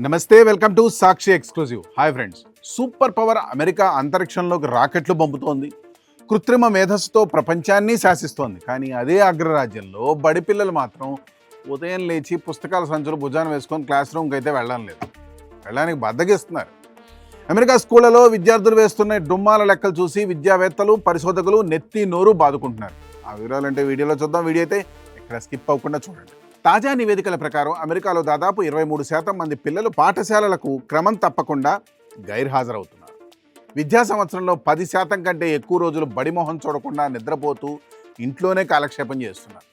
నమస్తే, welcome to Sakshi exclusive. Hi friends, super power America అంతరిక్షంలోకి రాకెట్లు పంపుతోంది. కృత్రిమ మేధస్సుతో ప్రపంచాన్ని శాసిస్తోంది. కానీ అదే అగ్రరాజ్యంలో బడి పిల్లలు మాత్రం ఉదయం లేచి పుస్తకాల సంచులు భుజాన వేసుకొని క్లాస్ రూమ్కి అయితే వెళ్ళడం లేదు. వెళ్ళడానికి బద్దగిస్తున్నారు. అమెరికా స్కూళ్లలో విద్యార్థులు వేస్తున్న డుమ్మాల లెక్కలు చూసి విద్యావేత్తలు, పరిశోధకులు నెత్తి నోరు బాదుకుంటున్నారు. ఆ వివరాలంటే వీడియోలో చూద్దాం. వీడియో అయితే ఇక్కడ స్కిప్ అవ్వకుండా చూడండి. తాజా నివేదికల ప్రకారం అమెరికాలో దాదాపు 23% మంది పిల్లలు పాఠశాలలకు క్రమం తప్పకుండా గైర్హాజరవుతున్నారు. విద్యా సంవత్సరంలో 10% కంటే ఎక్కువ రోజులు బడిమొహం చూడకుండా నిద్రపోతూ ఇంట్లోనే కాలక్షేపం చేస్తున్నారు.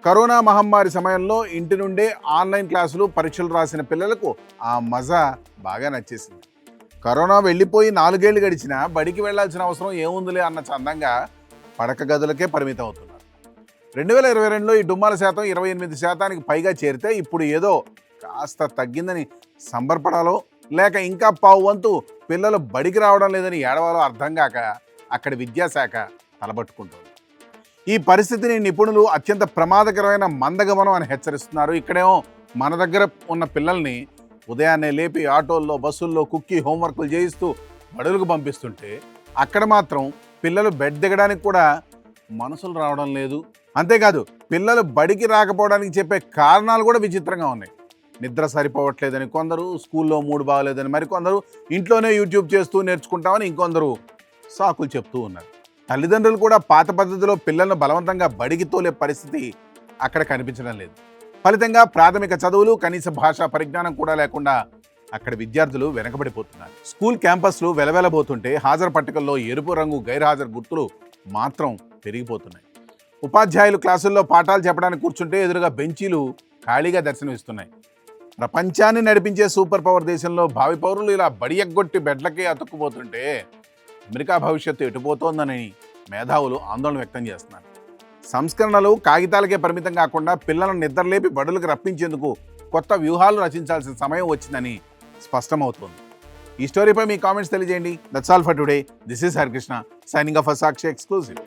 కరోనా మహమ్మారి సమయంలో ఇంటి నుండే ఆన్లైన్ క్లాసులు, పరీక్షలు రాసిన పిల్లలకు ఆ మజా బాగా నచ్చేసింది. కరోనా వెళ్ళిపోయి 4 ఏళ్లు గడిచినా బడికి వెళ్లాల్సిన అవసరం ఏముందిలే అన్న చందంగా పడక గదులకే పరిమితం అవుతున్నారు. 2022లో ఈ డుమ్మాల శాతం 28% పైగా చేరితే ఇప్పుడు ఏదో కాస్త తగ్గిందని సంబరపడాలో లేక ఇంకా పావు వంతు పిల్లలు బడికి రావడం లేదని ఏడవాలో అర్థం కాక అక్కడి విద్యాశాఖ తలబట్టుకుంటుంది. ఈ పరిస్థితిని నిపుణులు అత్యంత ప్రమాదకరమైన మందగమనం అని హెచ్చరిస్తున్నారు. ఇక్కడేమో మన దగ్గర ఉన్న పిల్లల్ని ఉదయాన్నే లేపి ఆటోల్లో, బస్సుల్లో కుక్కి హోంవర్క్లు చేయిస్తూ బడులకు పంపిస్తుంటే అక్కడ మాత్రం పిల్లలు బెడ్ దిగడానికి కూడా మనసులు రావడం లేదు. అంతేకాదు, పిల్లలు బడికి రాకపోవడానికి చెప్పే కారణాలు కూడా విచిత్రంగా ఉన్నాయి. నిద్ర సరిపోవట్లేదని కొందరు, స్కూల్లో మూడు బాగలేదని మరికొందరు, ఇంట్లోనే యూట్యూబ్ చేస్తూ నేర్చుకుంటామని ఇంకొందరు సాకులు చెప్తూ ఉన్నారు. తల్లిదండ్రులు కూడా పాత పద్ధతిలో పిల్లలను బలవంతంగా బడికి తోలే పరిస్థితి అక్కడ కనిపించడం లేదు. ఫలితంగా ప్రాథమిక చదువులు, కనీస భాషా పరిజ్ఞానం కూడా లేకుండా అక్కడ విద్యార్థులు వెనకబడిపోతున్నారు. స్కూల్ క్యాంపస్లు వెలవెలబోతుంటే హాజరు పట్టికల్లో ఎరుపు రంగు గైర్హాజరు గుర్తులు మాత్రం పెరిగిపోతున్నాయి. ఉపాధ్యాయులు క్లాసుల్లో పాఠాలు చెప్పడానికి కూర్చుంటే ఎదురుగా బెంచీలు ఖాళీగా దర్శనమిస్తున్నాయి. ప్రపంచాన్ని నడిపించే సూపర్ పవర్ దేశంలో భావి పౌరులు ఇలా బడి ఎగ్గొట్టి బెడ్లకే అతుక్కుపోతుంటే అమెరికా భవిష్యత్తు ఎటుపోతోందని మేధావులు ఆందోళన వ్యక్తం చేస్తున్నారు. సంస్కరణలు కాగితాలకే పరిమితం కాకుండా పిల్లలను నిద్రలేపి బడులకు రప్పించేందుకు కొత్త వ్యూహాలు రచించాల్సిన సమయం వచ్చిందని స్పష్టమవుతోంది. ఈ స్టోరీపై మీ కామెంట్స్ తెలియజేయండి. That's all for today. This is Harikrishna signing off Sakshi exclusive.